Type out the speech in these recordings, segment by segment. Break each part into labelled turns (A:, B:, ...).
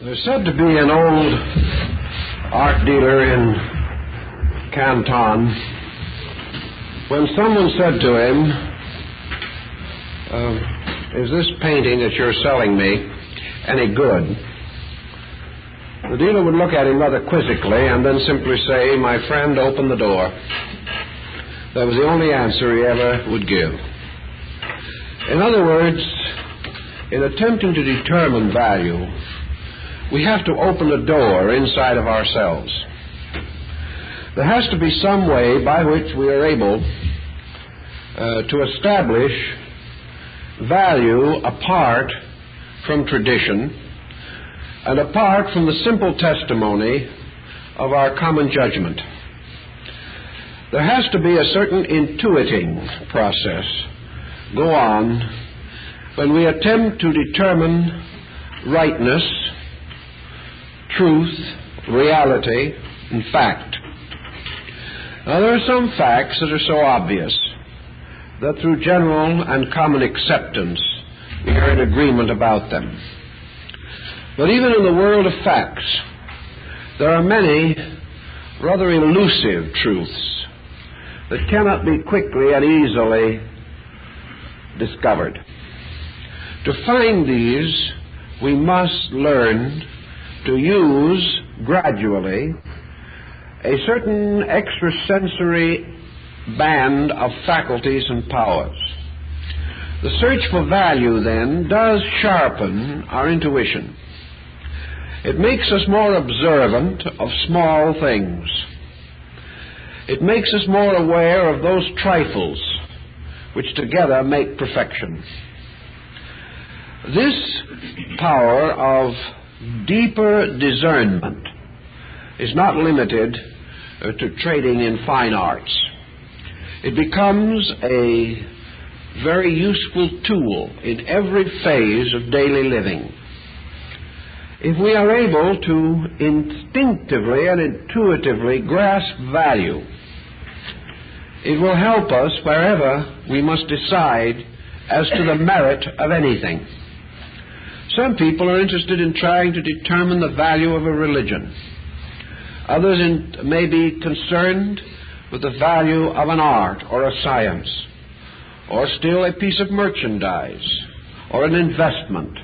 A: There's said to be an old art dealer in Canton. When someone said to him, is this painting that you're selling me any good? The dealer would look at him rather quizzically and then simply say, my friend, open the door. That was the only answer he ever would give. In other words, in attempting to determine value, we have to open a door inside of ourselves. There has to be some way by which we are able to establish value apart from tradition and apart from the simple testimony of our common judgment. There has to be a certain intuiting process go on when we attempt to determine rightness, truth, reality, and fact. Now, there are some facts that are so obvious that through general and common acceptance we are in agreement about them. But even in the world of facts, there are many rather elusive truths that cannot be quickly and easily discovered. To find these, we must learn to use gradually a certain extrasensory band of faculties and powers. The search for value, then, does sharpen our intuition. It makes us more observant of small things. It makes us more aware of those trifles which together make perfection. This power of deeper discernment is not limited to trading in fine arts. It becomes a very useful tool in every phase of daily living. If we are able to instinctively and intuitively grasp value, it will help us wherever we must decide as to the merit of anything. Some people are interested in trying to determine the value of a religion. Others may be concerned with the value of an art or a science, or still a piece of merchandise, or an investment,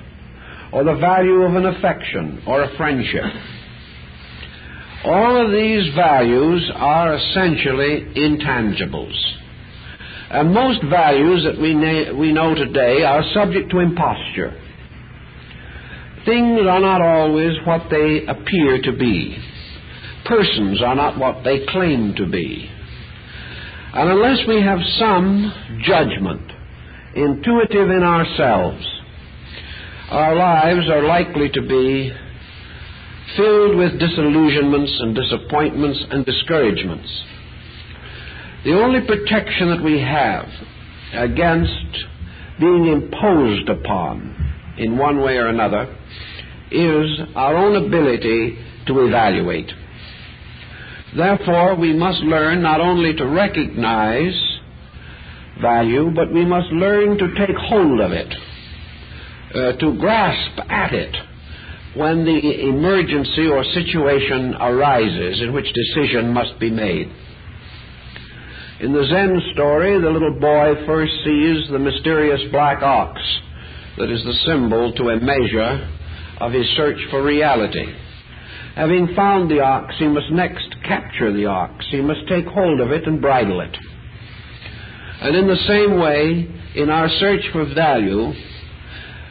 A: or the value of an affection or a friendship. All of these values are essentially intangibles. And most values that we know today are subject to imposture. Things are not always what they appear to be. Persons are not what they claim to be. And unless we have some judgment, intuitive in ourselves, our lives are likely to be filled with disillusionments and disappointments and discouragements. The only protection that we have against being imposed upon in one way or another is our own ability to evaluate. Therefore, we must learn not only to recognize value, but we must learn to take hold of it, to grasp at it when the emergency or situation arises in which decision must be made. In the Zen story, the little boy first sees the mysterious black ox that is the symbol to a measure of his search for reality. Having found the ox, he must next capture the ox. He must take hold of it and bridle it. And in the same way, in our search for value,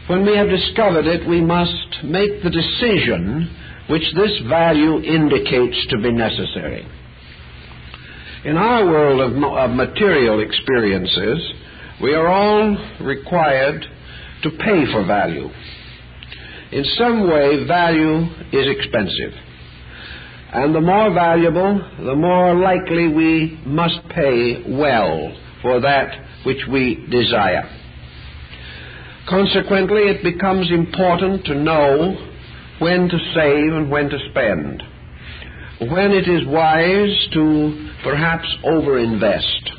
A: when we have discovered it, we must make the decision which this value indicates to be necessary. In our world of material experiences, we are all required to pay for value. In some way, value is expensive. And the more valuable, the more likely we must pay well for that which we desire. Consequently, it becomes important to know when to save and when to spend, when it is wise to perhaps overinvest,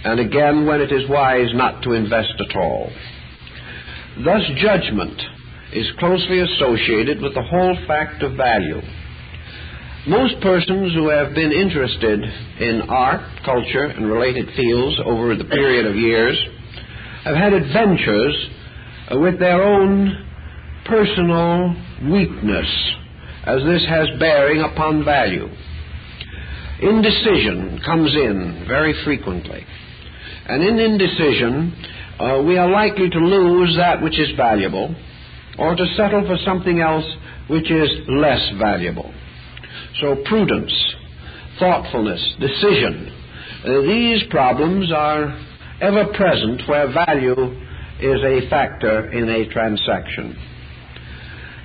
A: and again when it is wise not to invest at all. Thus, judgment is closely associated with the whole fact of value. Most persons who have been interested in art, culture, and related fields over the period of years have had adventures with their own personal weakness, as this has bearing upon value. Indecision comes in very frequently, and in indecision we are likely to lose that which is valuable or to settle for something else which is less valuable. So prudence, thoughtfulness, decision, these problems are ever present where value is a factor in a transaction.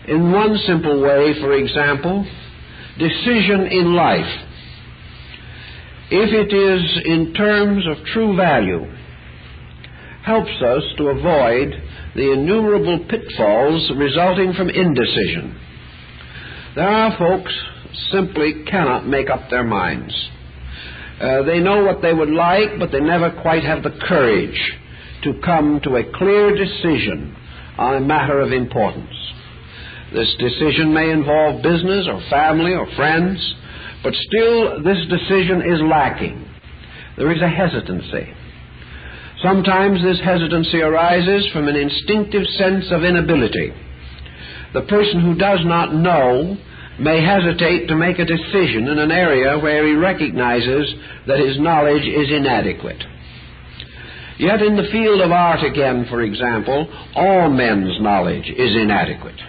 A: In one simple way, for example, decision in life, if it is in terms of true value, helps us to avoid the innumerable pitfalls resulting from indecision. There are folks simply cannot make up their minds. They know what they would like, but they never quite have the courage to come to a clear decision on a matter of importance. This decision may involve business or family or friends, but still this decision is lacking. There is a hesitancy. Sometimes this hesitancy arises from an instinctive sense of inability. The person who does not know may hesitate to make a decision in an area where he recognizes that his knowledge is inadequate. Yet in the field of art again, for example, all men's knowledge is inadequate.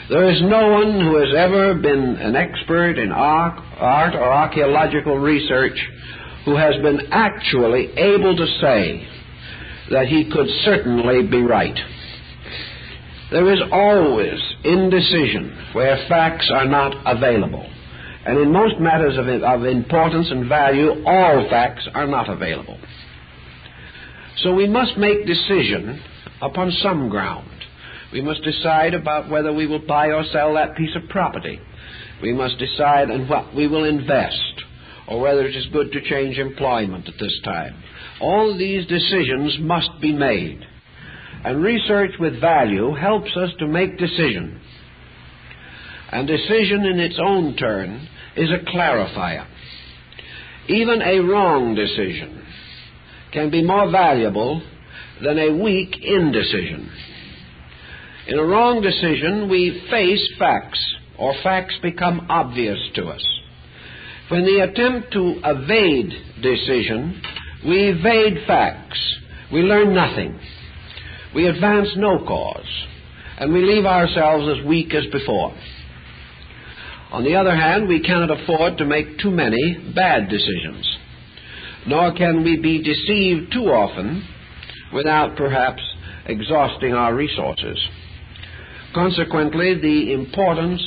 A: There is no one who has ever been an expert in art or archaeological research who has been actually able to say that he could certainly be right. There is always indecision where facts are not available. And in most matters of importance and value, all facts are not available. So we must make decision upon some ground. We must decide about whether we will buy or sell that piece of property. We must decide on what we will invest, or whether it is good to change employment at this time. All these decisions must be made. And research with value helps us to make decision. And decision in its own turn is a clarifier. Even a wrong decision can be more valuable than a weak indecision. In a wrong decision, we face facts, or facts become obvious to us. When we attempt to evade decision, we evade facts. We learn nothing. We advance no cause, and we leave ourselves as weak as before. On the other hand, we cannot afford to make too many bad decisions, nor can we be deceived too often without perhaps exhausting our resources. Consequently, the importance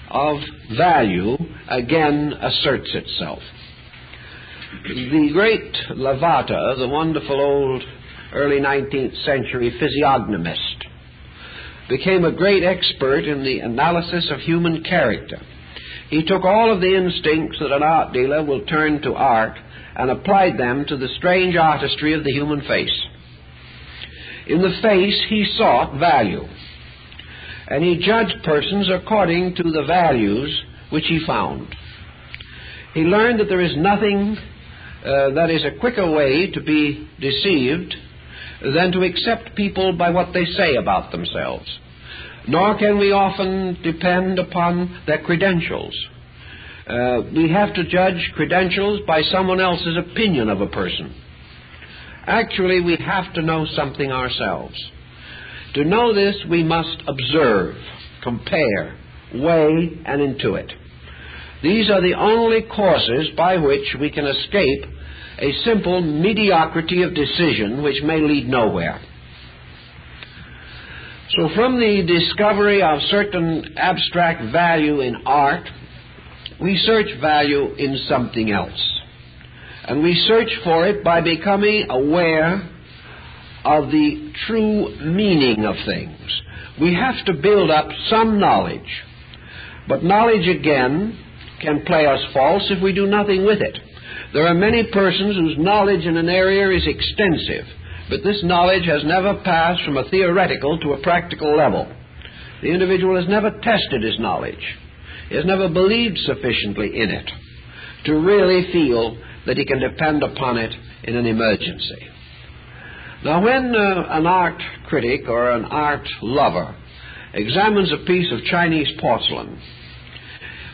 A: of value again asserts itself. The great Lavater, the wonderful old early 19th century physiognomist, became a great expert in the analysis of human character. He took all of the instincts that an art dealer will turn to art and applied them to the strange artistry of the human face. In the face, he sought value, and he judged persons according to the values which he found. He learned that there is nothing that is a quicker way to be deceived than to accept people by what they say about themselves. Nor can we often depend upon their credentials. We have to judge credentials by someone else's opinion of a person. Actually, we have to know something ourselves. To know this, we must observe, compare, weigh, and intuit. These are the only courses by which we can escape a simple mediocrity of decision which may lead nowhere. So from the discovery of certain abstract value in art, we search value in something else. And we search for it by becoming aware of the true meaning of things. We have to build up some knowledge. But knowledge, again, can play us false if we do nothing with it. There are many persons whose knowledge in an area is extensive, But this knowledge has never passed from a theoretical to a practical level. The individual has never tested his knowledge. He has never believed sufficiently in it to really feel that he can depend upon it in an emergency. Now, when an art critic or an art lover examines a piece of Chinese porcelain,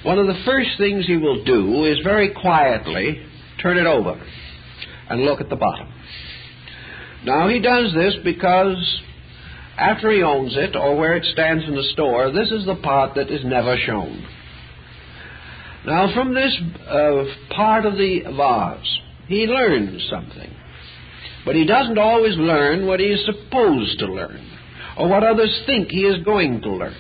A: one of the first things he will do is very quietly turn it over and look at the bottom. Now, he does this because after he owns it, or where it stands in the store, this is the part that is never shown. Now, from this part of the vase, he learns something. But he doesn't always learn what he is supposed to learn, or what others think he is going to learn.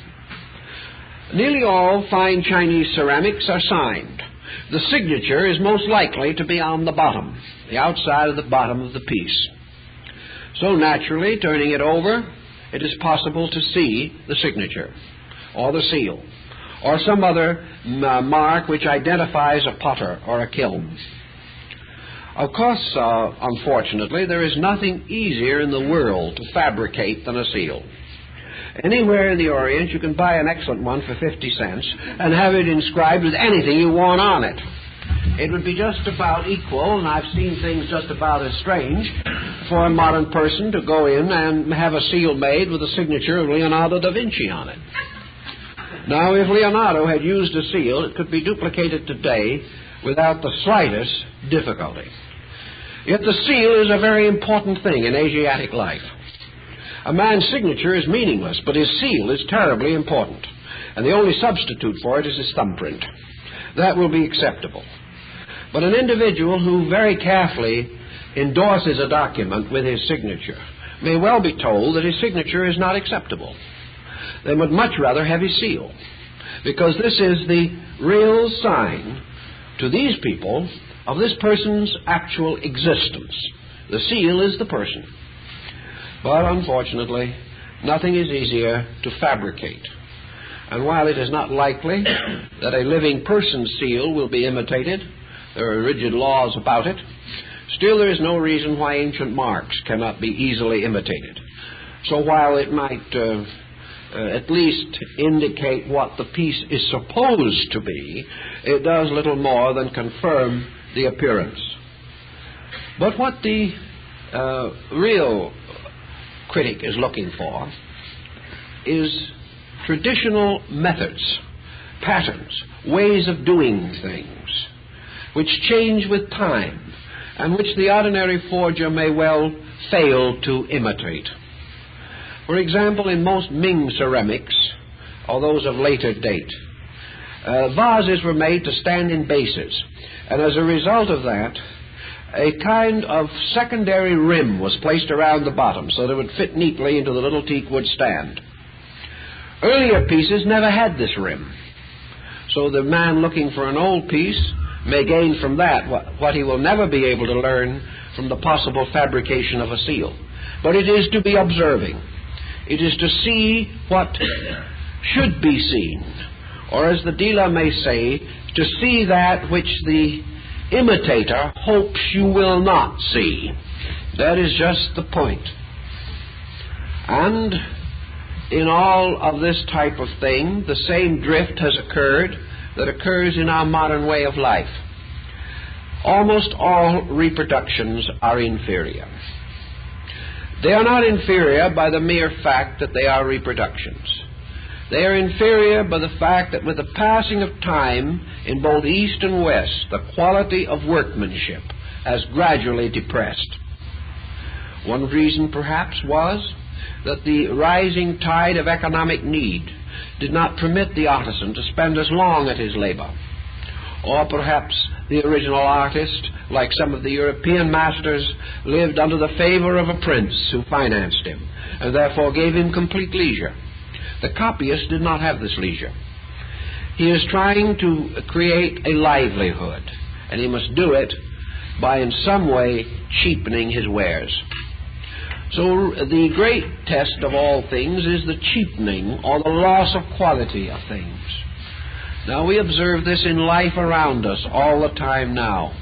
A: Nearly all fine Chinese ceramics are signed. The signature is most likely to be on the bottom, the outside of the bottom of the piece. So naturally, turning it over, it is possible to see the signature, or the seal, or some other mark which identifies a potter or a kiln. Of course, unfortunately, there is nothing easier in the world to fabricate than a seal. Anywhere in the Orient, you can buy an excellent one for 50 cents and have it inscribed with anything you want on it. It would be just about equal, and I've seen things just about as strange, for a modern person to go in and have a seal made with the signature of Leonardo da Vinci on it. Now, if Leonardo had used a seal, it could be duplicated today without the slightest difficulty. Yet the seal is a very important thing in Asiatic life. A man's signature is meaningless, but his seal is terribly important, and the only substitute for it is his thumbprint. That will be acceptable. But an individual who very carefully endorses a document with his signature may well be told that his signature is not acceptable. They would much rather have his seal, because this is the real sign to these people of this person's actual existence. The seal is the person. But unfortunately, nothing is easier to fabricate. And while it is not likely that a living person's seal will be imitated, there are rigid laws about it, still there is no reason why ancient marks cannot be easily imitated. So while it might at least indicate what the piece is supposed to be, it does little more than confirm the appearance. But what the real critic is looking for is traditional methods, patterns, ways of doing things, which change with time, and which the ordinary forger may well fail to imitate. For example, in most Ming ceramics, or those of later date, vases were made to stand in bases, and as a result of that, a kind of secondary rim was placed around the bottom so that it would fit neatly into the little teakwood stand. Earlier pieces never had this rim, so the man looking for an old piece may gain from that what he will never be able to learn from the possible fabrication of a seal. But it is to be observing. It is to see what should be seen, or as the dealer may say, to see that which the imitator hopes you will not see. That is just the point. And in all of this type of thing, the same drift has occurred that occurs in our modern way of life. Almost all reproductions are inferior. They are not inferior by the mere fact that they are reproductions. They are inferior by the fact that with the passing of time in both East and West, the quality of workmanship has gradually depressed. One reason, perhaps, was that the rising tide of economic need did not permit the artisan to spend as long at his labor. Or perhaps the original artist, like some of the European masters, lived under the favor of a prince who financed him, and therefore gave him complete leisure. The copyist did not have this leisure. He is trying to create a livelihood, and he must do it by in some way cheapening his wares. So the great test of all things is the cheapening or the loss of quality of things. Now we observe this in life around us all the time now.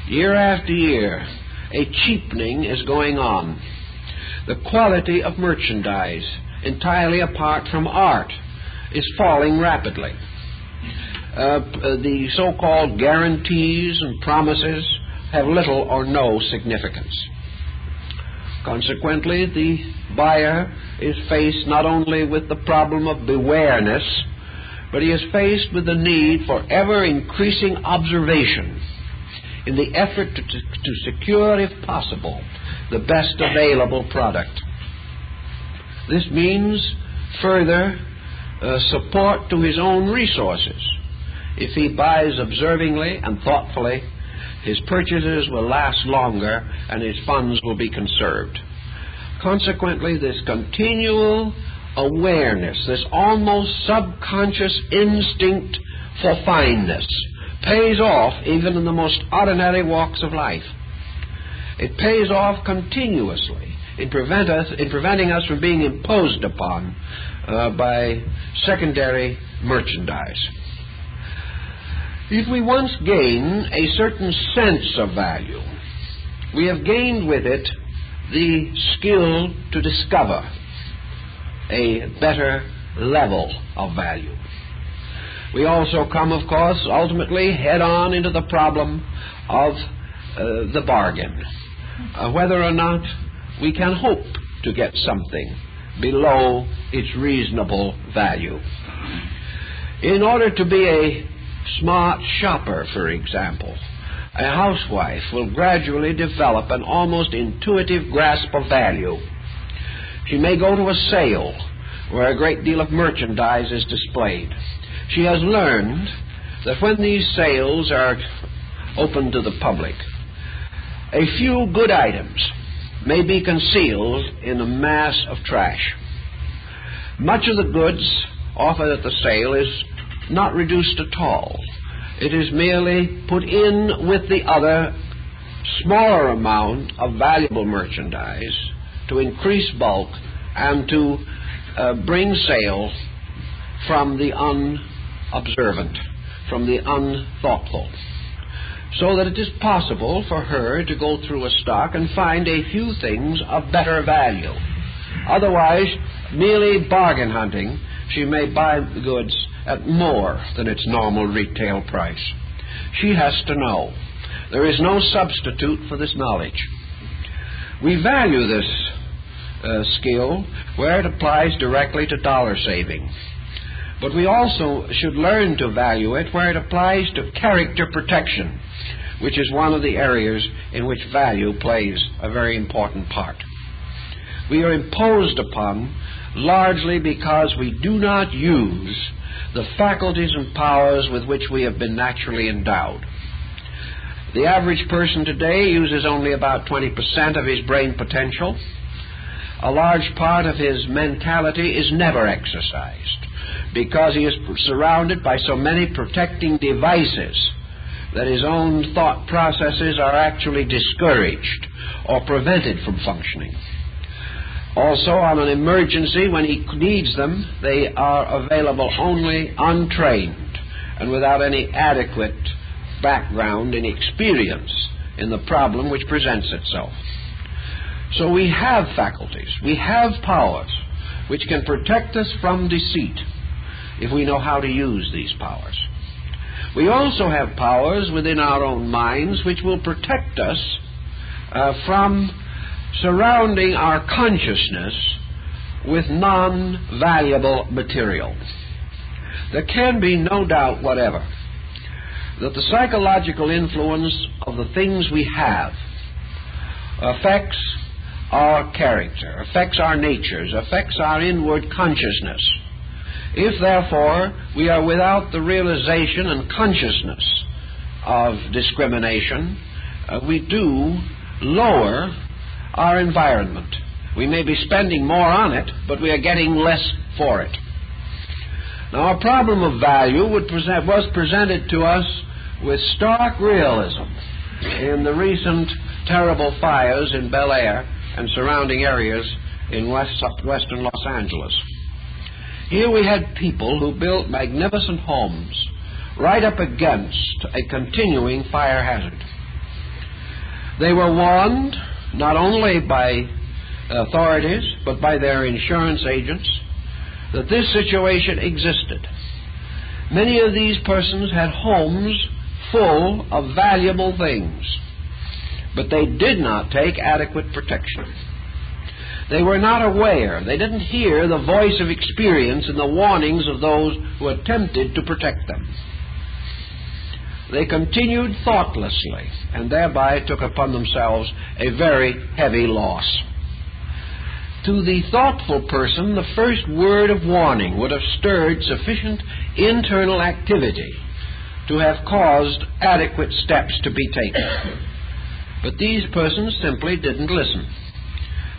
A: Year after year, a cheapening is going on. The quality of merchandise, entirely apart from art, is falling rapidly. The so-called guarantees and promises have little or no significance. Consequently, the buyer is faced not only with the problem of bewareness, but he is faced with the need for ever-increasing observation in the effort to secure, if possible, the best available product. This means further support to his own resources. If he buys observingly and thoughtfully, his purchases will last longer and his funds will be conserved. Consequently, this continual awareness, this almost subconscious instinct for fineness, pays off even in the most ordinary walks of life. It pays off continuously in preventing us from being imposed upon by secondary merchandise. If we once gain a certain sense of value, we have gained with it the skill to discover a better level of value. We also come, of course, ultimately head-on into the problem of the bargain, whether or not we can hope to get something below its reasonable value. In order to be a smart shopper, for example, a housewife will gradually develop an almost intuitive grasp of value. She may go to a sale where a great deal of merchandise is displayed. She has learned that when these sales are open to the public, a few good items may be concealed in a mass of trash. Much of the goods offered at the sale is not reduced at all. It is merely put in with the other smaller amount of valuable merchandise to increase bulk and to bring sale from the unobservant, from the unthoughtful, so that it is possible for her to go through a stock and find a few things of better value. Otherwise, merely bargain hunting, she may buy the goods at more than its normal retail price. She has to know. There is no substitute for this knowledge. We value this skill where it applies directly to dollar saving. But we also should learn to value it where it applies to character protection, which is one of the areas in which value plays a very important part. We are imposed upon largely because we do not use the faculties and powers with which we have been naturally endowed. The average person today uses only about 20% of his brain potential. A large part of his mentality is never exercised because he is surrounded by so many protecting devices that his own thought processes are actually discouraged or prevented from functioning. Also, on an emergency, when he needs them, they are available only untrained and without any adequate background and experience in the problem which presents itself. So we have faculties, we have powers which can protect us from deceit if we know how to use these powers. We also have powers within our own minds which will protect us from surrounding our consciousness with non-valuable material. There can be no doubt whatever that the psychological influence of the things we have affects our character, affects our natures, affects our inward consciousness. If, therefore, we are without the realization and consciousness of discrimination, we do lower our environment. We may be spending more on it, but we are getting less for it. Now, our problem of value was presented to us with stark realism in the recent terrible fires in Bel Air and surrounding areas in western Los Angeles. Here we had people who built magnificent homes right up against a continuing fire hazard. They were warned not only by authorities, but by their insurance agents, that this situation existed. Many of these persons had homes full of valuable things, but they did not take adequate protection. They were not aware. They didn't hear the voice of experience and the warnings of those who attempted to protect them. They continued thoughtlessly and thereby took upon themselves a very heavy loss. To the thoughtful person, the first word of warning would have stirred sufficient internal activity to have caused adequate steps to be taken. But these persons simply didn't listen.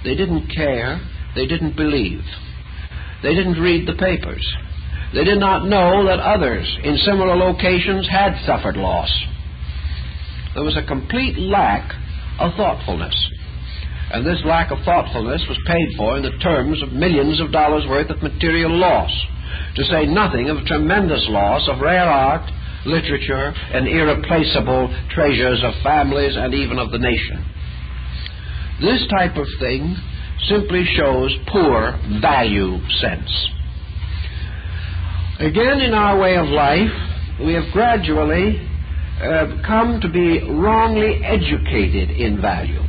A: They didn't care. They didn't believe. They didn't read the papers. They did not know that others in similar locations had suffered loss. There was a complete lack of thoughtfulness. And this lack of thoughtfulness was paid for in the terms of millions of dollars worth of material loss, to say nothing of tremendous loss of rare art, literature, and irreplaceable treasures of families and even of the nation. This type of thing simply shows poor value sense. Again, in our way of life, we have gradually come to be wrongly educated in value.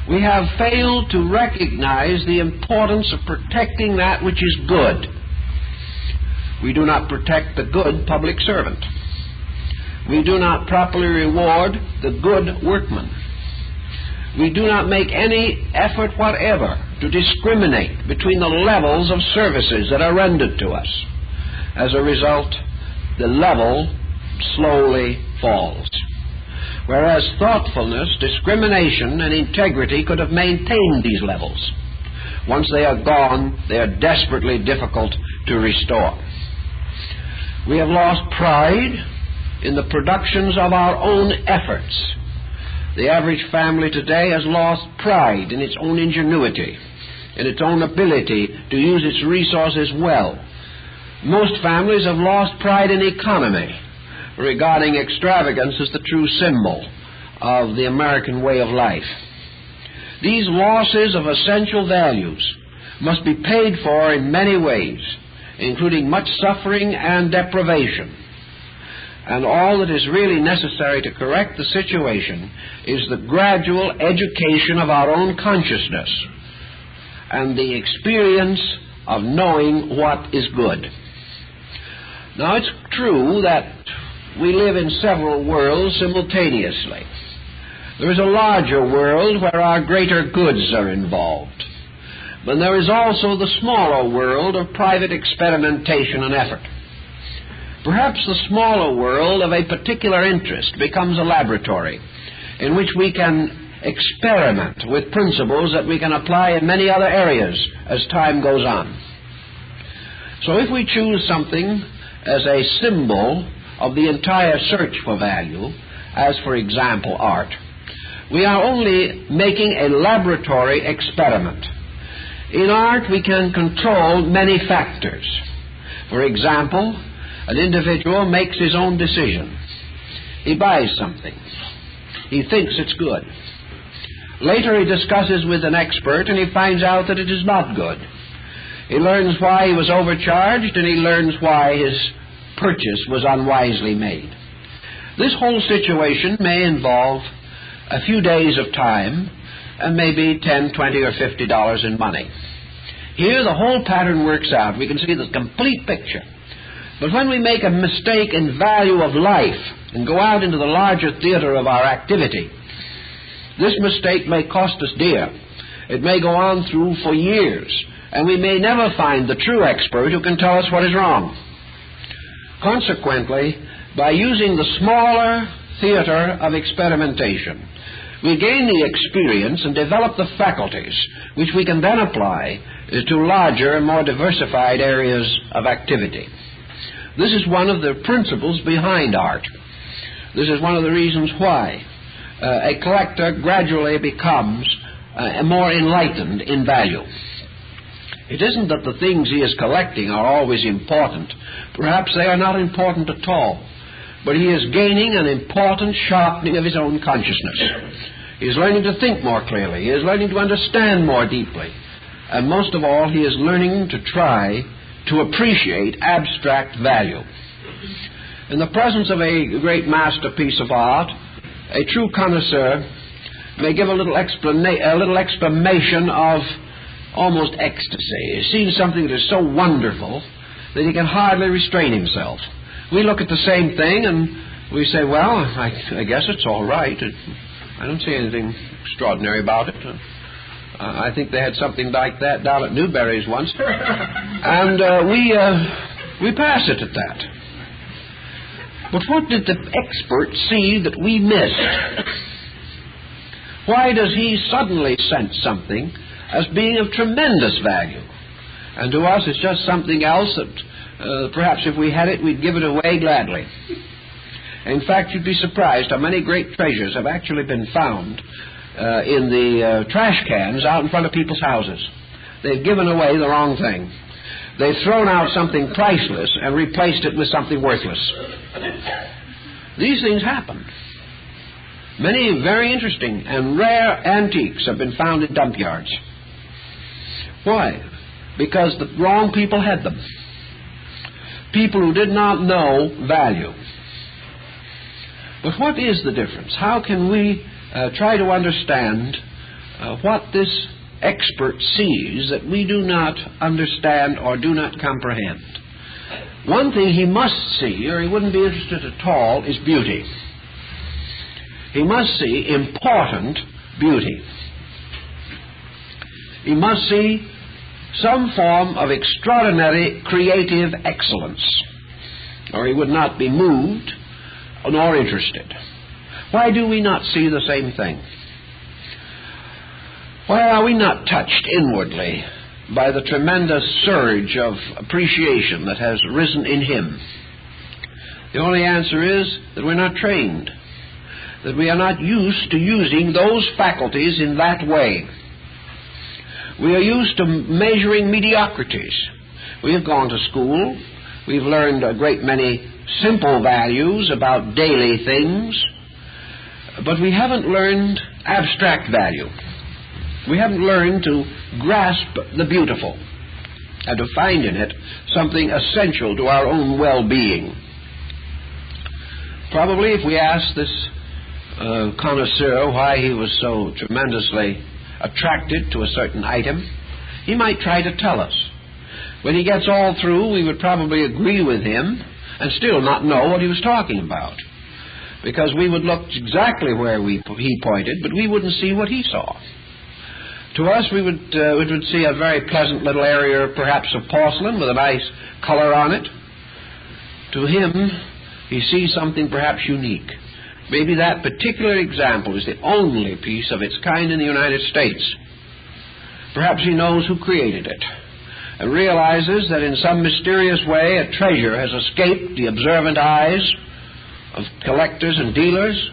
A: We have failed to recognize the importance of protecting that which is good. We do not protect the good public servant. We do not properly reward the good workman. We do not make any effort whatever to discriminate between the levels of services that are rendered to us. As a result, the level slowly falls. Whereas thoughtfulness, discrimination, and integrity could have maintained these levels. Once they are gone, they are desperately difficult to restore. We have lost pride in the productions of our own efforts. The average family today has lost pride in its own ingenuity, in its own ability to use its resources well. Most families have lost pride in economy, regarding extravagance as the true symbol of the American way of life. These losses of essential values must be paid for in many ways, including much suffering and deprivation. And all that is really necessary to correct the situation is the gradual education of our own consciousness and the experience of knowing what is good. Now, it's true that we live in several worlds simultaneously. There is a larger world where our greater goods are involved. But there is also the smaller world of private experimentation and effort. Perhaps the smaller world of a particular interest becomes a laboratory in which we can experiment with principles that we can apply in many other areas as time goes on. So if we choose something as a symbol of the entire search for value, as for example art, we are only making a laboratory experiment. In art we can control many factors. For example, an individual makes his own decision. He buys something. He thinks it's good. Later he discusses with an expert and he finds out that it is not good. He learns why he was overcharged and he learns why his purchase was unwisely made. This whole situation may involve a few days of time and maybe $10, $20, or $50 in money. Here the whole pattern works out. We can see the complete picture. But when we make a mistake in value of life and go out into the larger theater of our activity, this mistake may cost us dear. It may go on through for years, and we may never find the true expert who can tell us what is wrong. Consequently, by using the smaller theater of experimentation, we gain the experience and develop the faculties which we can then apply to larger and more diversified areas of activity. This is one of the principles behind art. This is one of the reasons why a collector gradually becomes more enlightened in value. It isn't that the things he is collecting are always important. Perhaps they are not important at all. But he is gaining an important sharpening of his own consciousness. He is learning to think more clearly. He is learning to understand more deeply. And most of all, he is learning to try to appreciate abstract value. In the presence of a great masterpiece of art, a true connoisseur may give a little exclamation of almost ecstasy. He's seen something that is so wonderful that he can hardly restrain himself. We look at the same thing and we say, well, I guess it's all right. I don't see anything extraordinary about it. I think they had something like that down at Newberry's once. And we pass it at that. But what did the expert see that we missed? Why does he suddenly sense something as being of tremendous value? And to us it's just something else that perhaps if we had it, we'd give it away gladly. In fact, you'd be surprised how many great treasures have actually been found in the trash cans out in front of people's houses. They've given away the wrong thing. They've thrown out something priceless and replaced it with something worthless. These things happen. Many very interesting and rare antiques have been found in dump yards. Why? Because the wrong people had them. People who did not know value. But what is the difference? How can we try to understand what this expert sees that we do not understand or do not comprehend? One thing he must see, or he wouldn't be interested at all, is beauty. He must see important beauty. He must see some form of extraordinary creative excellence, or he would not be moved nor interested. Why do we not see the same thing? Why are we not touched inwardly by the tremendous surge of appreciation that has risen in him? The only answer is that we're not trained, that we are not used to using those faculties in that way. We are used to measuring mediocrities. We have gone to school. We've learned a great many simple values about daily things, but we haven't learned abstract value. We haven't learned to grasp the beautiful and to find in it something essential to our own well-being. Probably if we asked this connoisseur why he was so tremendously attracted to a certain item, he might try to tell us. When he gets all through, we would probably agree with him and still not know what he was talking about, because we would look exactly where he pointed, but we wouldn't see what he saw. To us, we would see a very pleasant little area, perhaps of porcelain with a nice color on it. To him, he sees something perhaps unique. Maybe that particular example is the only piece of its kind in the United States. Perhaps he knows who created it and realizes that in some mysterious way a treasure has escaped the observant eyes of collectors and dealers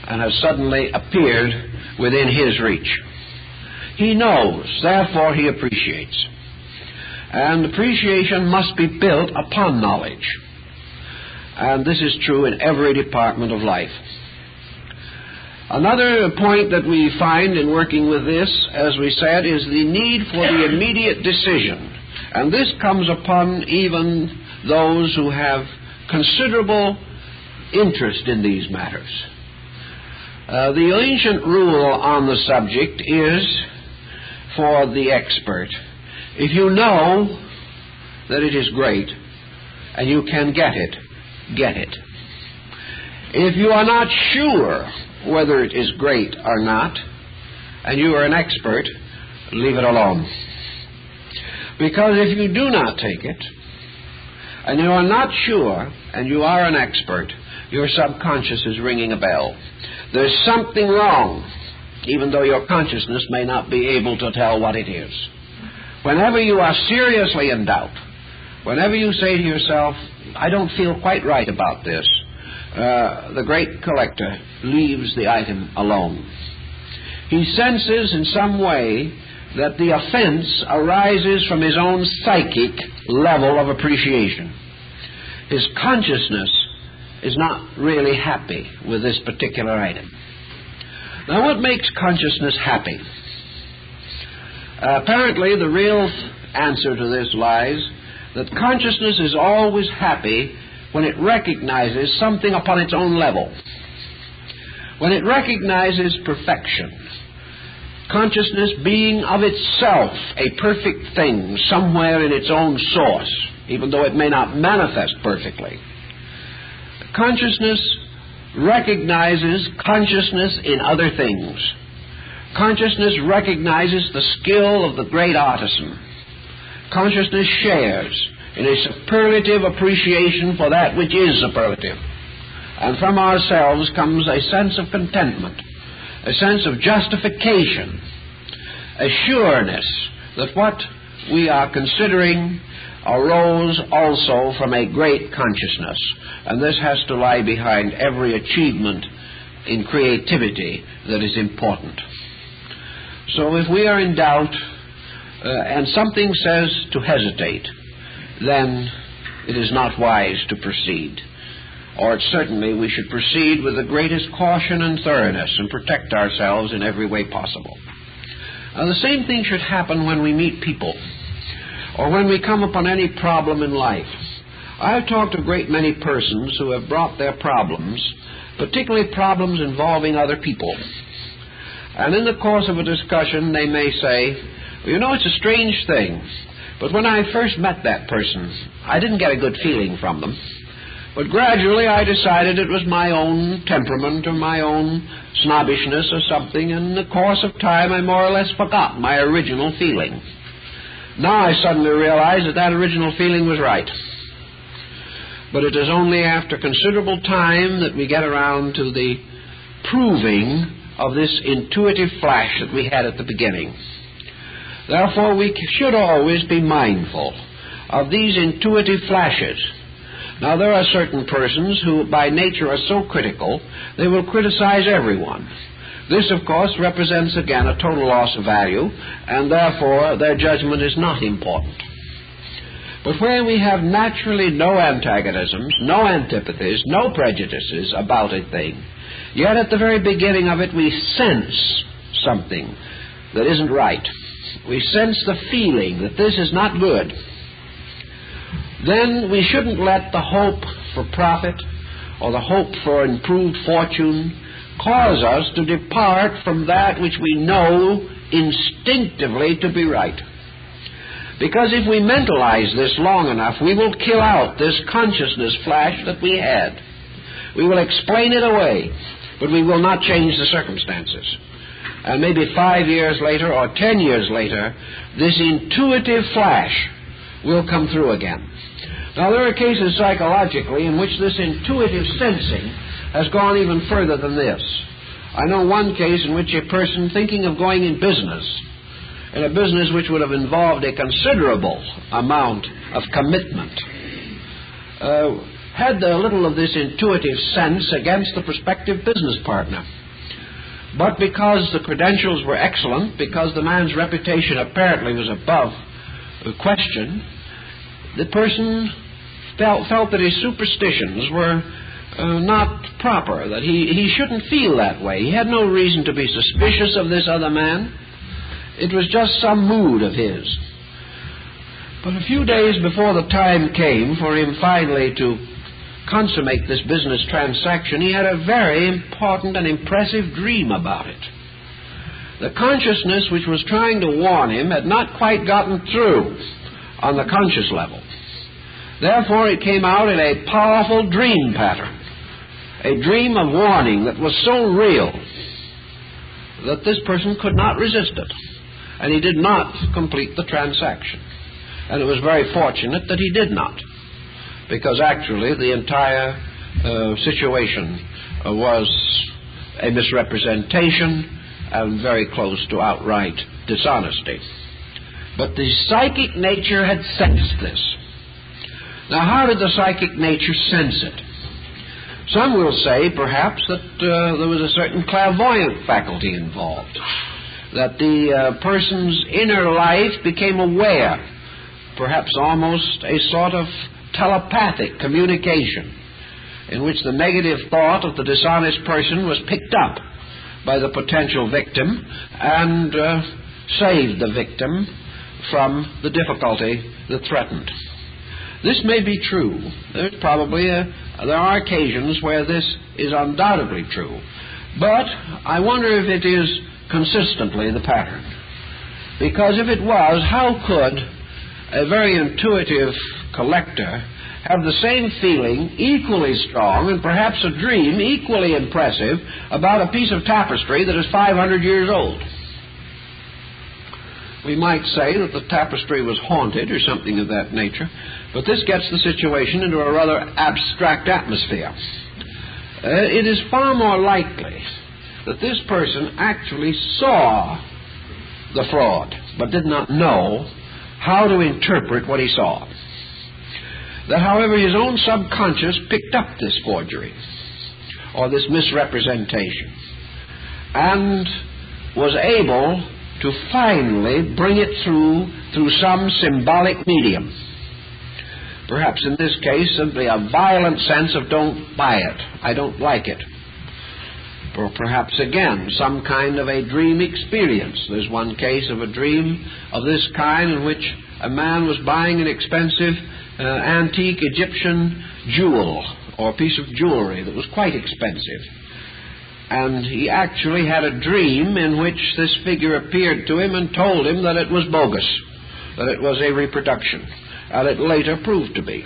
A: and has suddenly appeared within his reach. He knows, therefore he appreciates. And appreciation must be built upon knowledge. And this is true in every department of life. Another point that we find in working with this, as we said, is the need for the immediate decision. And this comes upon even those who have considerable interest in these matters. The ancient rule on the subject is for the expert: if you know that it is great and you can get it, get it. If you are not sure whether it is great or not, and you are an expert, leave it alone. Because if you do not take it, and you are not sure, and you are an expert, your subconscious is ringing a bell. There's something wrong, even though your consciousness may not be able to tell what it is. Whenever you are seriously in doubt, whenever you say to yourself, I don't feel quite right about this, the great collector leaves the item alone. He senses in some way that the offense arises from his own psychic level of appreciation. His consciousness is not really happy with this particular item. Now, what makes consciousness happy? Apparently, the real answer to this lies that consciousness is always happy when it recognizes something upon its own level. When it recognizes perfection, consciousness being of itself a perfect thing somewhere in its own source, even though it may not manifest perfectly. Consciousness recognizes consciousness in other things. Consciousness recognizes the skill of the great artisan. Consciousness shares in a superlative appreciation for that which is superlative. And from ourselves comes a sense of contentment, a sense of justification, a sureness that what we are considering arose also from a great consciousness. And this has to lie behind every achievement in creativity that is important. So if we are in doubt and something says to hesitate, then it is not wise to proceed. Or certainly we should proceed with the greatest caution and thoroughness and protect ourselves in every way possible. Now, the same thing should happen when we meet people or when we come upon any problem in life. I've talked to a great many persons who have brought their problems, particularly problems involving other people. And in the course of a discussion, they may say, well, you know, it's a strange thing, but when I first met that person, I didn't get a good feeling from them. But gradually I decided it was my own temperament or my own snobbishness or something, and in the course of time I more or less forgot my original feeling. Now I suddenly realize that that original feeling was right. But it is only after considerable time that we get around to the proving of this intuitive flash that we had at the beginning. Therefore, we should always be mindful of these intuitive flashes. Now, there are certain persons who by nature are so critical, they will criticize everyone. This, of course, represents again a total loss of value, and therefore their judgment is not important. But where we have naturally no antagonisms, no antipathies, no prejudices about a thing, yet at the very beginning of it we sense something that isn't right. We sense the feeling that this is not good. Then we shouldn't let the hope for profit or the hope for improved fortune cause us to depart from that which we know instinctively to be right. Because if we mentalize this long enough, we will kill out this consciousness flash that we had. We will explain it away, but we will not change the circumstances. And maybe 5 years later or 10 years later, this intuitive flash will come through again. Now, there are cases psychologically in which this intuitive sensing has gone even further than this. I know one case in which a person thinking of going in business, in a business which would have involved a considerable amount of commitment, had a little of this intuitive sense against the prospective business partner. But because the credentials were excellent, because the man's reputation apparently was above question, the person felt that his superstitions were not proper, that he shouldn't feel that way. He had no reason to be suspicious of this other man. It was just some mood of his. But a few days before the time came for him finally to consummate this business transaction, he had a very important and impressive dream about it. The consciousness which was trying to warn him had not quite gotten through on the conscious level. Therefore, it came out in a powerful dream pattern, a dream of warning that was so real that this person could not resist it, and he did not complete the transaction. And it was very fortunate that he did not, because actually the entire situation was a misrepresentation and very close to outright dishonesty. But the psychic nature had sensed this. Now, how did the psychic nature sense it? Some will say, perhaps, that there was a certain clairvoyant faculty involved, that the person's inner life became aware, perhaps almost a sort of telepathic communication, in which the negative thought of the dishonest person was picked up by the potential victim and saved the victim from the difficulty that threatened. This may be true. There are occasions where this is undoubtedly true. But I wonder if it is consistently the pattern. Because if it was, how could a very intuitive collector have the same feeling, equally strong, and perhaps a dream equally impressive about a piece of tapestry that is 500 years old? We might say that the tapestry was haunted or something of that nature, but this gets the situation into a rather abstract atmosphere. It is far more likely that this person actually saw the fraud, but did not know how to interpret what he saw. That, however, his own subconscious picked up this forgery, or this misrepresentation, and was able to finally bring it through some symbolic medium. Perhaps in this case simply a violent sense of don't buy it, I don't like it. Or perhaps again some kind of a dream experience. There's one case of a dream of this kind in which a man was buying an expensive antique Egyptian jewel or piece of jewelry that was quite expensive. And he actually had a dream in which this figure appeared to him and told him that it was bogus, that it was a reproduction, and it later proved to be.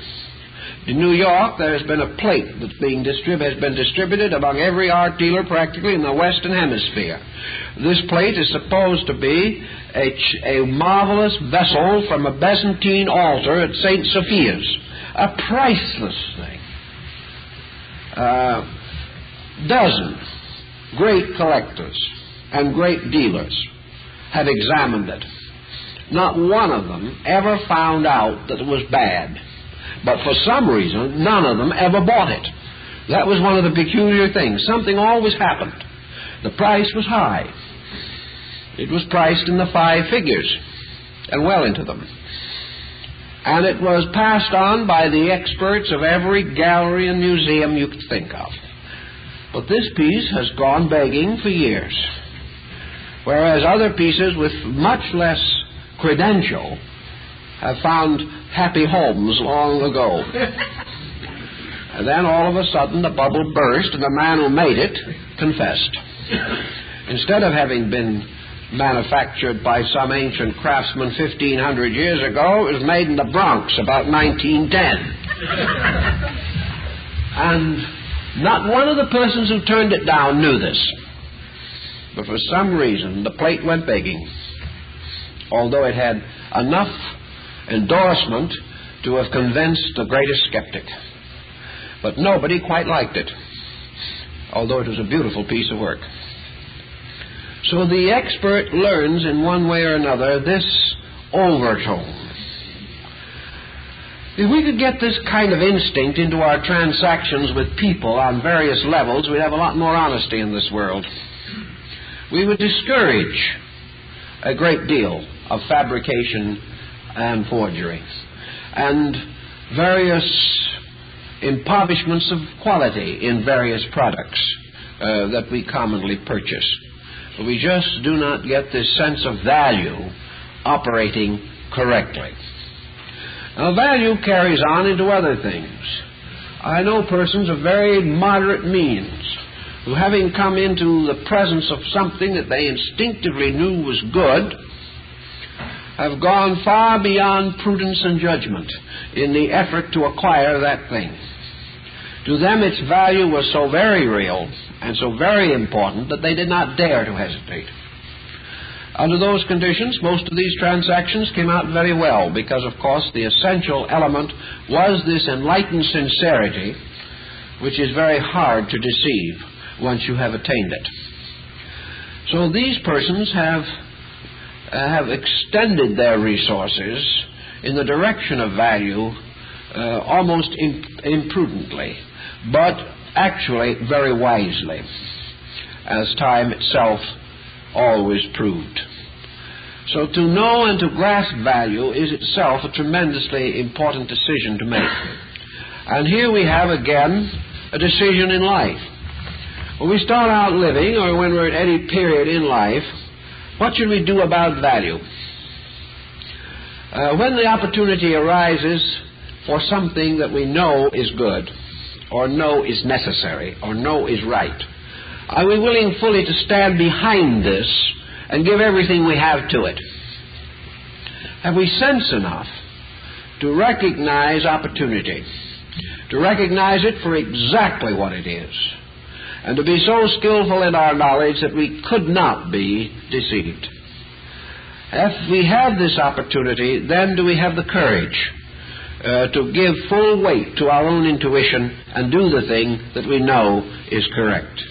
A: In New York, there has been a plate that's has been distributed among every art dealer practically in the Western Hemisphere. This plate is supposed to be a marvelous vessel from a Byzantine altar at St. Sophia's, a priceless thing. Dozens great collectors and great dealers have examined it. Not one of them ever found out that it was bad. But for some reason, none of them ever bought it. That was one of the peculiar things. Something always happened. The price was high. It was priced in the 5 figures, and well into them. And it was passed on by the experts of every gallery and museum you could think of. But this piece has gone begging for years, whereas other pieces with much less credential have found happy homes long ago. And then all of a sudden the bubble burst and the man who made it confessed. Instead of having been manufactured by some ancient craftsman 1,500 years ago, it was made in the Bronx about 1910. And not one of the persons who turned it down knew this. But for some reason, the plate went begging, although it had enough endorsement to have convinced the greatest skeptic. But nobody quite liked it, although it was a beautiful piece of work. So the expert learns in one way or another this overtone. If we could get this kind of instinct into our transactions with people on various levels, we'd have a lot more honesty in this world. We would discourage a great deal of fabrication and forgery and various impoverishments of quality in various products that we commonly purchase. We just do not get this sense of value operating correctly. Now, value carries on into other things. I know persons of very moderate means who, having come into the presence of something that they instinctively knew was good, have gone far beyond prudence and judgment in the effort to acquire that thing. To them, its value was so very real and so very important that they did not dare to hesitate. Under those conditions, most of these transactions came out very well because, of course, the essential element was this enlightened sincerity, which is very hard to deceive once you have attained it. So these persons have extended their resources in the direction of value almost imprudently, but actually very wisely, as time itself always proved. So to know and to grasp value is itself a tremendously important decision to make. And here we have again a decision in life. When we start out living, or when we're at any period in life, what should we do about value? When the opportunity arises for something that we know is good, or know is necessary, or know is right, are we willing fully to stand behind this and give everything we have to it? Have we sense enough to recognize opportunity, to recognize it for exactly what it is, and to be so skillful in our knowledge that we could not be deceived? If we have this opportunity, then do we have the courage to give full weight to our own intuition and do the thing that we know is correct?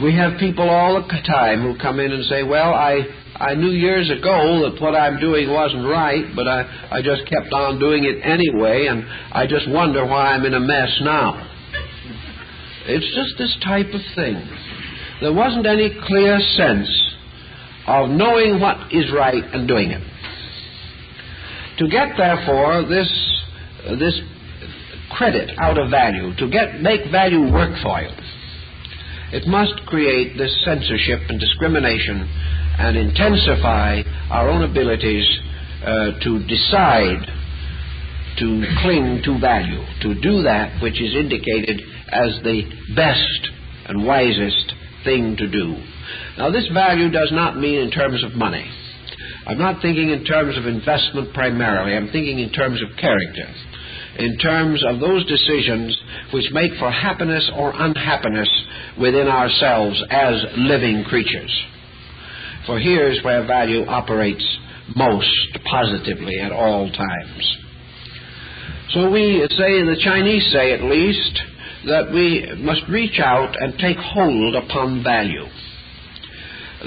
A: We have people all the time who come in and say, well, I knew years ago that what I'm doing wasn't right, but I just kept on doing it anyway, and I just wonder why I'm in a mess now. It's just this type of thing. There wasn't any clear sense of knowing what is right and doing it. To get, therefore, this credit out of value, to make value work for you, it must create this censorship and discrimination and intensify our own abilities to decide to cling to value, to do that which is indicated as the best and wisest thing to do. Now, this value does not mean in terms of money. I'm not thinking in terms of investment primarily. I'm thinking in terms of character, in terms of those decisions which make for happiness or unhappiness within ourselves as living creatures. For here's where value operates most positively at all times. So we say, the Chinese say at least, that we must reach out and take hold upon value.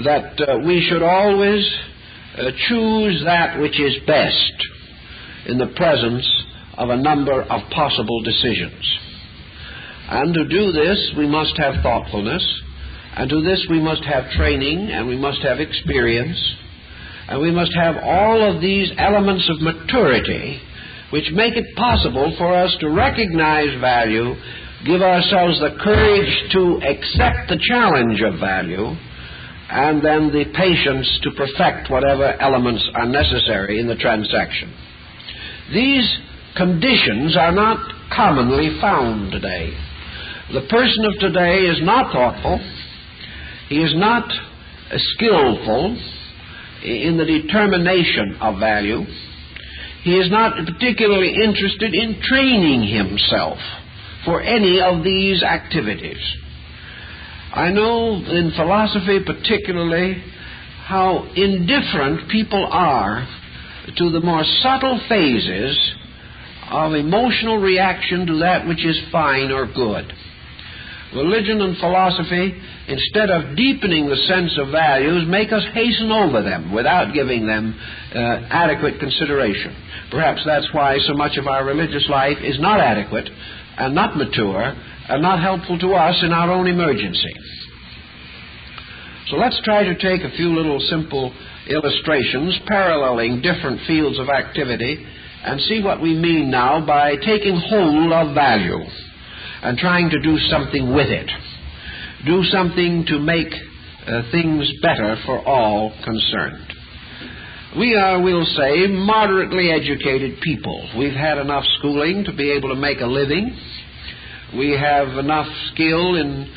A: That we should always choose that which is best in the presence of a number of possible decisions. And to do this, we must have thoughtfulness, and to this we must have training, and we must have experience, and we must have all of these elements of maturity which make it possible for us to recognize value, give ourselves the courage to accept the challenge of value, and then the patience to perfect whatever elements are necessary in the transaction. These conditions are not commonly found today. The person of today is not thoughtful. He is not skillful in the determination of value. He is not particularly interested in training himself for any of these activities. I know in philosophy particularly how indifferent people are to the more subtle phases of emotional reaction to that which is fine or good. Religion and philosophy, instead of deepening the sense of values, make us hasten over them without giving them adequate consideration. Perhaps that's why so much of our religious life is not adequate and not mature and not helpful to us in our own emergency. So let's try to take a few little simple illustrations paralleling different fields of activity and see what we mean now by taking hold of value and trying to do something with it. Do something to make things better for all concerned. We are, we'll say, moderately educated people. We've had enough schooling to be able to make a living. We have enough skill in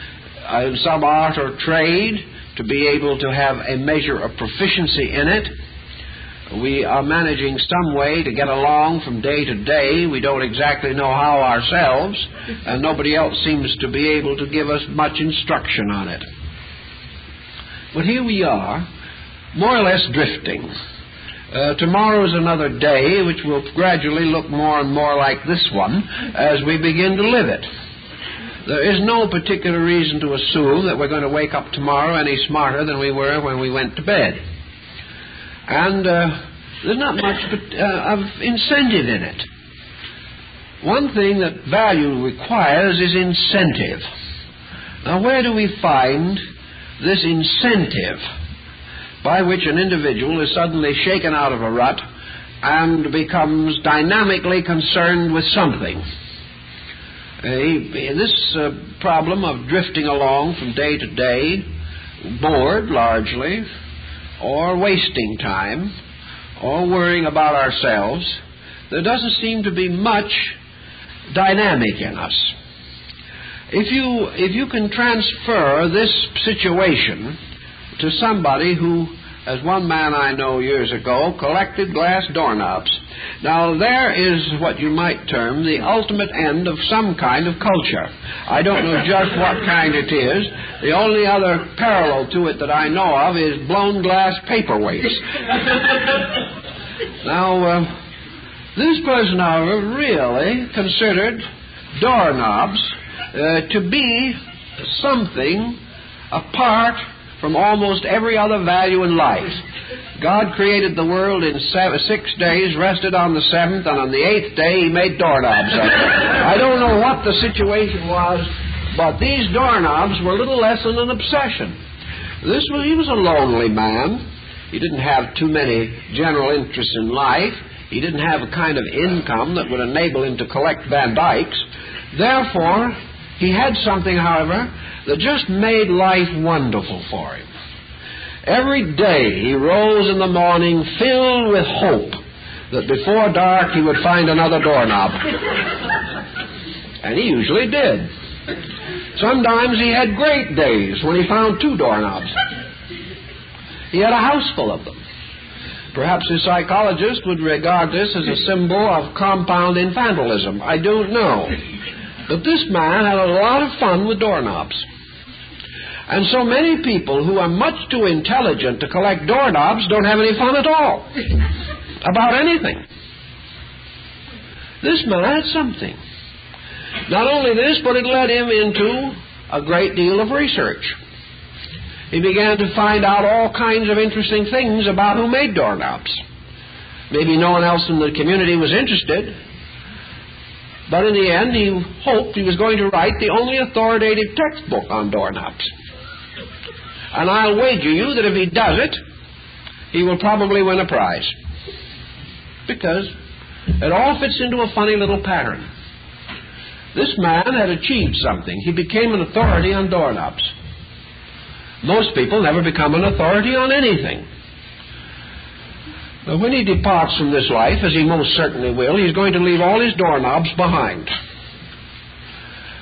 A: some art or trade to be able to have a measure of proficiency in it. We are managing some way to get along from day to day. We don't exactly know how ourselves, and nobody else seems to be able to give us much instruction on it. But here we are, more or less drifting. Tomorrow is another day which will gradually look more and more like this one as we begin to live it. There is no particular reason to assume that we're going to wake up tomorrow any smarter than we were when we went to bed. And there's not much of incentive in it. One thing that value requires is incentive. Now, where do we find this incentive by which an individual is suddenly shaken out of a rut and becomes dynamically concerned with something? This problem of drifting along from day to day, bored largely, or wasting time, or worrying about ourselves, there doesn't seem to be much dynamic in us. If you can transfer this situation to somebody who, as one man I know years ago, collected glass doorknobs. Now, there is what you might term the ultimate end of some kind of culture. I don't know just what kind it is. The only other parallel to it that I know of is blown glass paperweights. Now, this person, however, really considered doorknobs to be something apart from almost every other value in life. God created the world in 6 days, rested on the seventh, and on the eighth day He made doorknobs of it. I don't know what the situation was, but these doorknobs were little less than an obsession. He was a lonely man. He didn't have too many general interests in life. He didn't have a kind of income that would enable him to collect Van Dykes. Therefore, he had something, however, that just made life wonderful for him. Every day he rose in the morning filled with hope that before dark he would find another doorknob. And he usually did. Sometimes he had great days when he found 2 doorknobs. He had a house full of them. Perhaps a psychologist would regard this as a symbol of compound infantilism. I don't know. But this man had a lot of fun with doorknobs. And so many people who are much too intelligent to collect doorknobs don't have any fun at all about anything. This man had something. Not only this, but it led him into a great deal of research. He began to find out all kinds of interesting things about who made doorknobs. Maybe no one else in the community was interested, but in the end he hoped he was going to write the only authoritative textbook on doorknobs. And I'll wager you that if he does it, he will probably win a prize. Because it all fits into a funny little pattern. This man had achieved something. He became an authority on doorknobs. Most people never become an authority on anything. But when he departs from this life, as he most certainly will, he's going to leave all his doorknobs behind.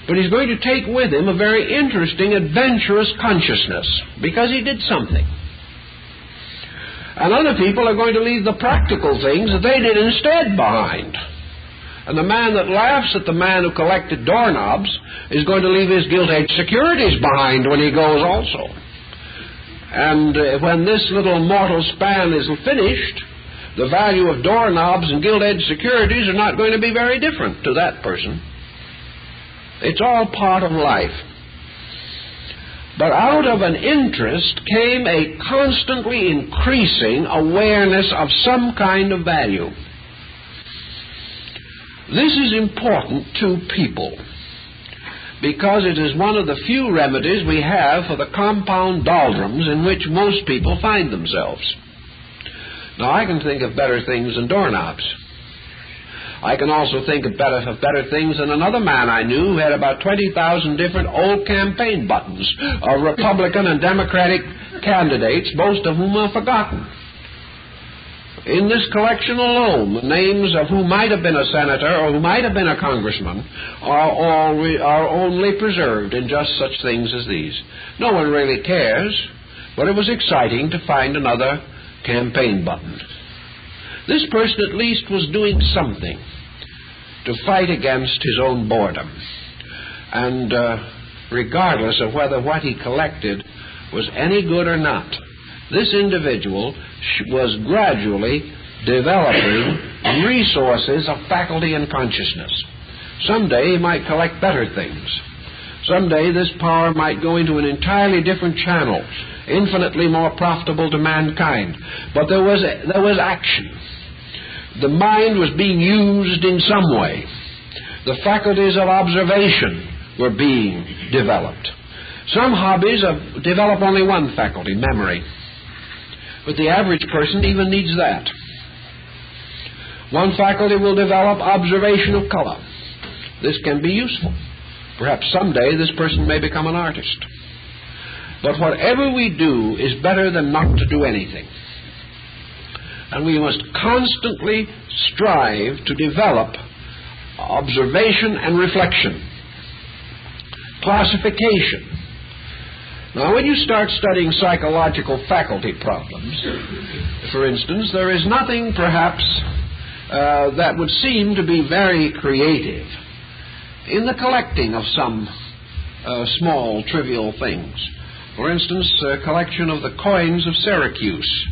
A: But he's going to take with him a very interesting, adventurous consciousness, because he did something. And other people are going to leave the practical things that they did instead behind. And the man that laughs at the man who collected doorknobs is going to leave his gilt-edged securities behind when he goes also. And when this little mortal span is finished, the value of doorknobs and gilt-edged securities are not going to be very different to that person. It's all part of life. But out of an interest came a constantly increasing awareness of some kind of value. This is important to people because it is one of the few remedies we have for the compound doldrums in which most people find themselves. Now, I can think of better things than doorknobs. I can also think of better things than another man I knew who had about 20,000 different old campaign buttons of Republican and Democratic candidates, most of whom are forgotten. In this collection alone, the names of who might have been a senator or who might have been a congressman are only preserved in just such things as these. No one really cares, but it was exciting to find another campaign button. This person at least was doing something to fight against his own boredom. And regardless of whether what he collected was any good or not, this individual was gradually developing resources of faculty and consciousness. Someday he might collect better things. Someday this power might go into an entirely different channel, infinitely more profitable to mankind. But there was action. The mind was being used in some way. The faculties of observation were being developed. Some hobbies develop only one faculty, memory. But the average person even needs that. One faculty will develop observation of color. This can be useful. Perhaps someday this person may become an artist. But whatever we do is better than not to do anything. And we must constantly strive to develop observation and reflection, classification. Now, when you start studying psychological faculty problems, for instance, there is nothing perhaps that would seem to be very creative in the collecting of some small, trivial things. For instance, a collection of the coins of Syracuse,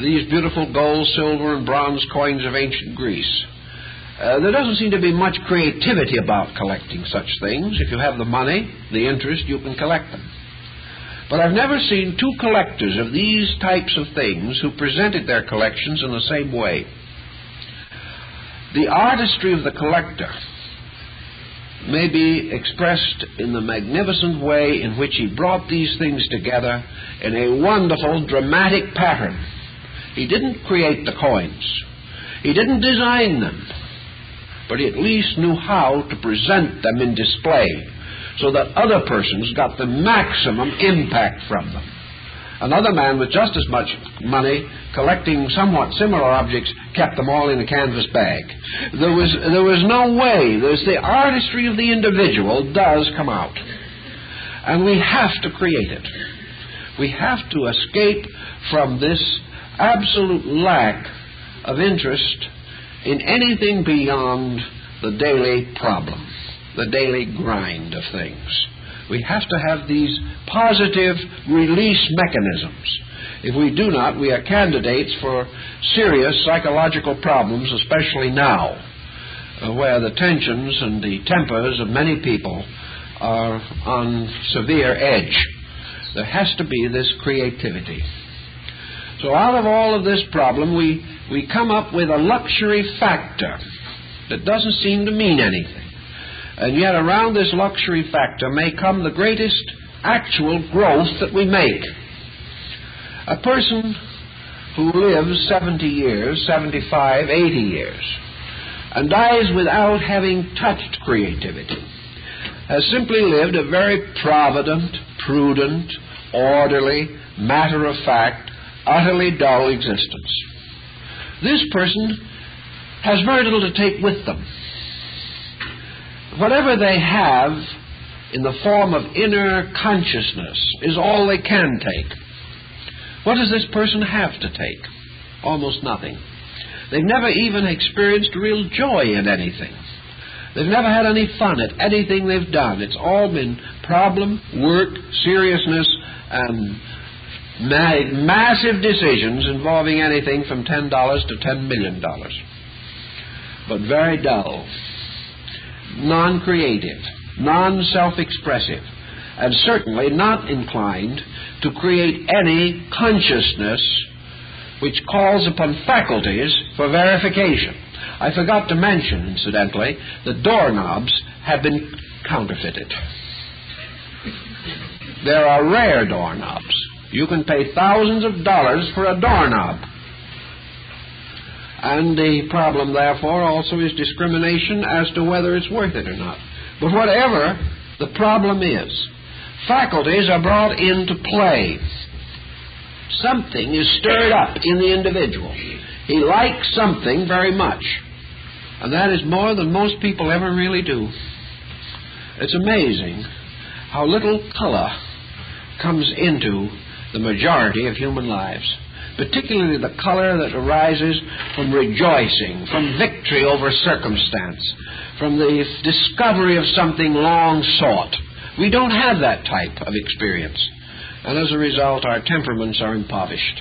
A: these beautiful gold, silver, and bronze coins of ancient Greece. There doesn't seem to be much creativity about collecting such things. If you have the money, the interest, you can collect them. But I've never seen two collectors of these types of things who presented their collections in the same way. The artistry of the collector may be expressed in the magnificent way in which he brought these things together in a wonderful, dramatic pattern. He didn't create the coins. He didn't design them. But he at least knew how to present them in display so that other persons got the maximum impact from them. Another man with just as much money, collecting somewhat similar objects, kept them all in a canvas bag. There was no way. The artistry of the individual does come out. And we have to create it. We have to escape from this absolute lack of interest in anything beyond the daily problem, the daily grind of things. We have to have these positive release mechanisms. If we do not, we are candidates for serious psychological problems, especially now, where the tensions and the tempers of many people are on severe edge. There has to be this creativity. So out of all of this problem, we come up with a luxury factor that doesn't seem to mean anything. And yet around this luxury factor may come the greatest actual growth that we make. A person who lives 70 years, 75, 80 years, and dies without having touched creativity has simply lived a very provident, prudent, orderly, matter-of-fact, utterly dull existence. This person has very little to take with them. Whatever they have in the form of inner consciousness is all they can take. What does this person have to take? Almost nothing. They've never even experienced real joy in anything. They've never had any fun at anything they've done. It's all been problem, work, seriousness, and massive decisions involving anything from $10 to $10 million. But very dull, non-creative, non-self-expressive, and certainly not inclined to create any consciousness which calls upon faculties for verification. I forgot to mention, incidentally, that doorknobs have been counterfeited. There are rare doorknobs. You can pay thousands of dollars for a doorknob. And the problem, therefore, also is discrimination as to whether it's worth it or not. But whatever the problem is, faculties are brought into play. Something is stirred up in the individual. He likes something very much. And that is more than most people ever really do. It's amazing how little color comes into the majority of human lives, particularly the color that arises from rejoicing, from victory over circumstance, from the discovery of something long sought. We don't have that type of experience, and as a result, our temperaments are impoverished.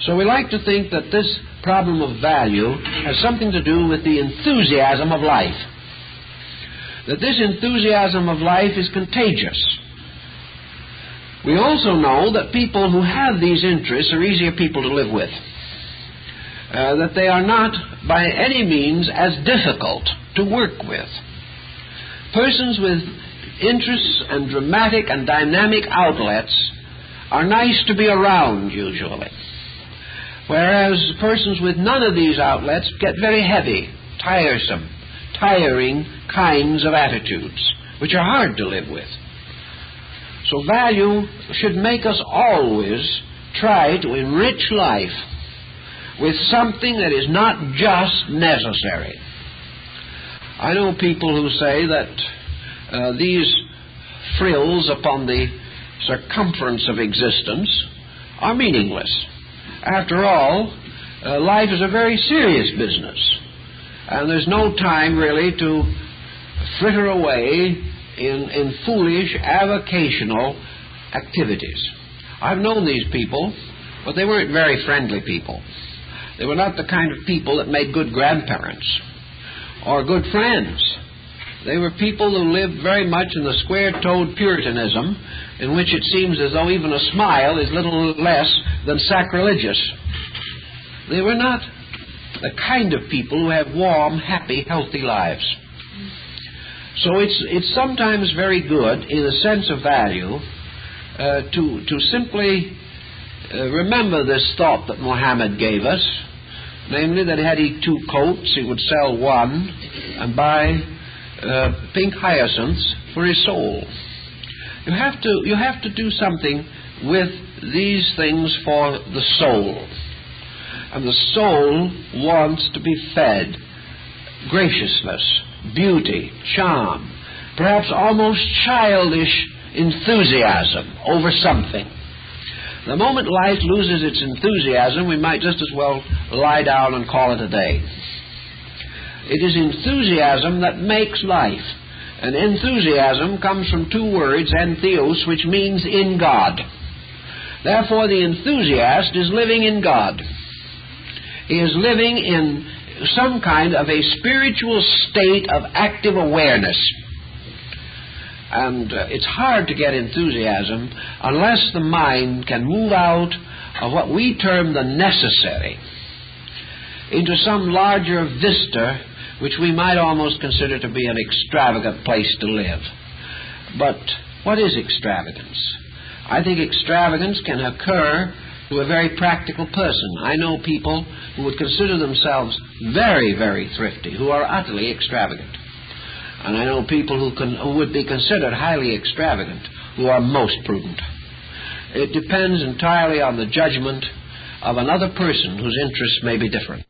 A: So we like to think that this problem of value has something to do with the enthusiasm of life, that this enthusiasm of life is contagious. We also know that people who have these interests are easier people to live with, that they are not by any means as difficult to work with. Persons with interests and dramatic and dynamic outlets are nice to be around usually, whereas persons with none of these outlets get very heavy, tiresome, tiring kinds of attitudes, which are hard to live with. So value should make us always try to enrich life with something that is not just necessary. I know people who say that these frills upon the circumference of existence are meaningless. After all, life is a very serious business, and there's no time really to fritter away in foolish avocational activities. I've known these people, but they weren't very friendly people. They were not the kind of people that made good grandparents or good friends. They were people who lived very much in the square-toed Puritanism, in which it seems as though even a smile is little less than sacrilegious. They were not the kind of people who have warm, happy, healthy lives. So it's sometimes very good, in a sense of value, to simply remember this thought that Muhammad gave us, namely that had he 2 coats, he would sell one and buy pink hyacinths for his soul. You have to do something with these things for the soul. And the soul wants to be fed graciousness, beauty, charm, perhaps almost childish enthusiasm over something. The moment life loses its enthusiasm, we might just as well lie down and call it a day. It is enthusiasm that makes life. And enthusiasm comes from 2 words, entheos, which means in God. Therefore, the enthusiast is living in God. He is living in some kind of a spiritual state of active awareness. And it's hard to get enthusiasm unless the mind can move out of what we term the necessary into some larger vista which we might almost consider to be an extravagant place to live. But what is extravagance? I think extravagance can occur to a very practical person. I know people who would consider themselves very, very thrifty, who are utterly extravagant. And I know people who would be considered highly extravagant, who are most prudent. It depends entirely on the judgment of another person whose interests may be different.